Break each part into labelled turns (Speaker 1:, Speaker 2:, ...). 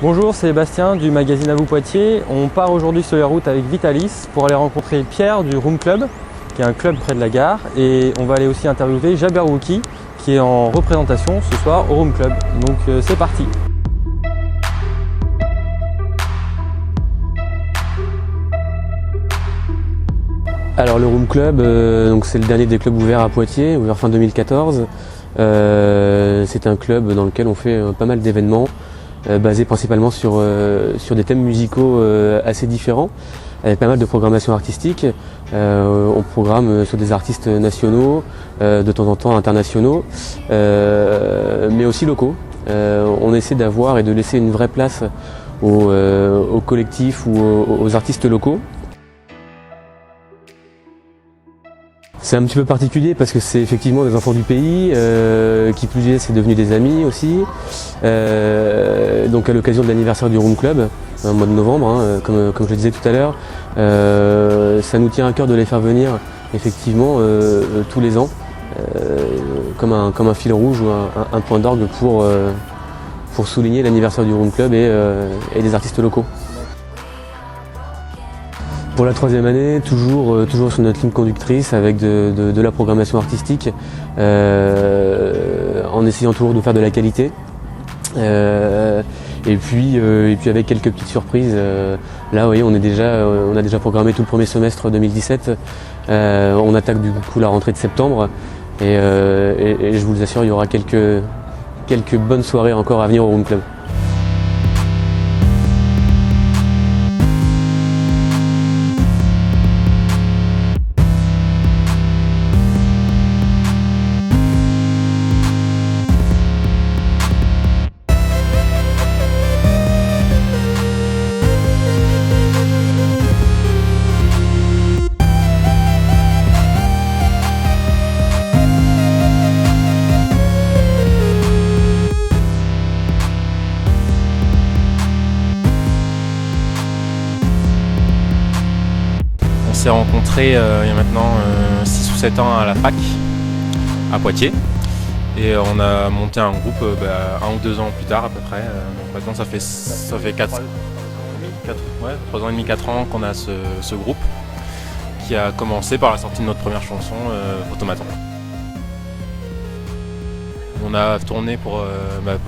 Speaker 1: Bonjour, c'est Bastien du magazine À vous Poitiers. On part aujourd'hui sur les routes avec Vitalis pour aller rencontrer Pierre du Room Club, qui est un club près de la gare. Et on va aller aussi interviewer Jabberwocky, qui est en représentation ce soir au Room Club. Donc c'est parti. Alors le Room Club, c'est le dernier des clubs ouverts à Poitiers, ouvert fin 2014. C'est un club dans lequel on fait pas mal d'événements, basés principalement sur des thèmes musicaux assez différents, avec pas mal de programmation artistique. On programme sur des artistes nationaux, de temps en temps internationaux, mais aussi locaux. On essaie d'avoir et de laisser une vraie place aux collectifs ou aux artistes locaux. C'est un petit peu particulier parce que c'est effectivement des enfants du pays, qui plus est, c'est devenu des amis aussi. Donc à l'occasion de l'anniversaire du Room Club, au mois de novembre, comme je le disais tout à l'heure, ça nous tient à cœur de les faire venir effectivement tous les ans, comme un fil rouge ou un point d'orgue pour souligner l'anniversaire du Room Club et des artistes locaux. Pour la troisième année, toujours sur notre ligne conductrice avec de la programmation artistique, en essayant toujours de faire de la qualité. Et puis avec quelques petites surprises. Là, vous voyez, on a déjà programmé tout le premier semestre 2017. On attaque du coup la rentrée de septembre. Et je vous assure, il y aura quelques bonnes soirées encore à venir au Room Club.
Speaker 2: On s'est rencontrés il y a maintenant 6 ou 7 ans à la fac, à Poitiers. Et on a monté un groupe 1 ou 2 ans plus tard à peu près. Donc maintenant ça fait 3 ans et demi, 4 ans qu'on a ce groupe qui a commencé par la sortie de notre première chanson, Automaton. On a tourné pour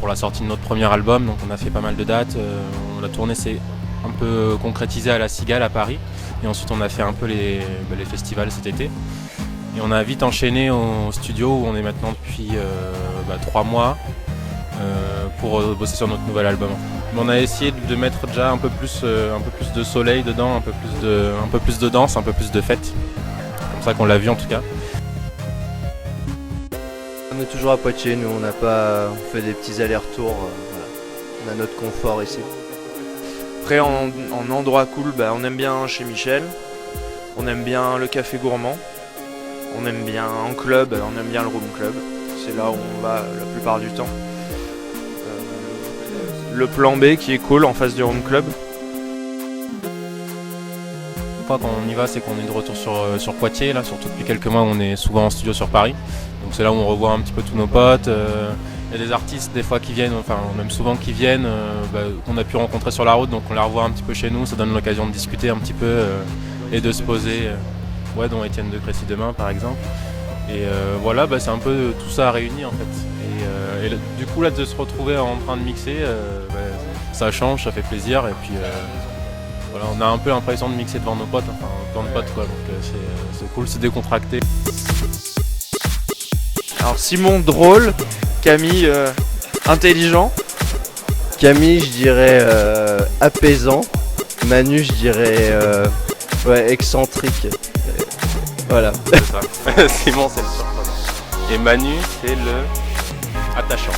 Speaker 2: la sortie de notre premier album, donc on a fait pas mal de dates. On a tourné, c'est un peu concrétisé à la Cigale à Paris. Et ensuite on a fait un peu les festivals cet été. Et on a vite enchaîné au studio où on est maintenant depuis 3 mois pour bosser sur notre nouvel album. Mais on a essayé de mettre déjà un peu plus de soleil dedans, un peu plus de danse, un peu plus de fête. Comme ça qu'on l'a vu en tout cas.
Speaker 3: On est toujours à Poitiers, nous on fait des petits allers-retours, voilà. On a notre confort ici. Après en endroit cool, on aime bien chez Michel, on aime bien le café gourmand, on aime bien en club, on aime bien le Room Club, c'est là où on va la plupart du temps. Le plan B qui est cool en face du Room Club.
Speaker 2: Une fois qu'on y va, c'est qu'on est de retour sur Poitiers, là, surtout depuis quelques mois on est souvent en studio sur Paris. Donc c'est là où on revoit un petit peu tous nos potes. Il y a des artistes des fois qui viennent, enfin même souvent qui viennent, qu'on a pu rencontrer sur la route, donc on les revoit un petit peu chez nous, ça donne l'occasion de discuter un petit peu et de se poser, dont Étienne de Crécy demain par exemple. Et voilà, c'est un peu tout ça réuni en fait. Et du coup là de se retrouver en train de mixer, ça change, ça fait plaisir et puis voilà, on a un peu l'impression de mixer devant nos potes, enfin plein de potes quoi, donc c'est cool, c'est décontracté.
Speaker 3: Alors Simon drôle, Camille intelligent. Camille je dirais apaisant. Manu je dirais excentrique. Voilà.
Speaker 2: C'est ça. Simon c'est le surprenant. Et Manu c'est le attachant.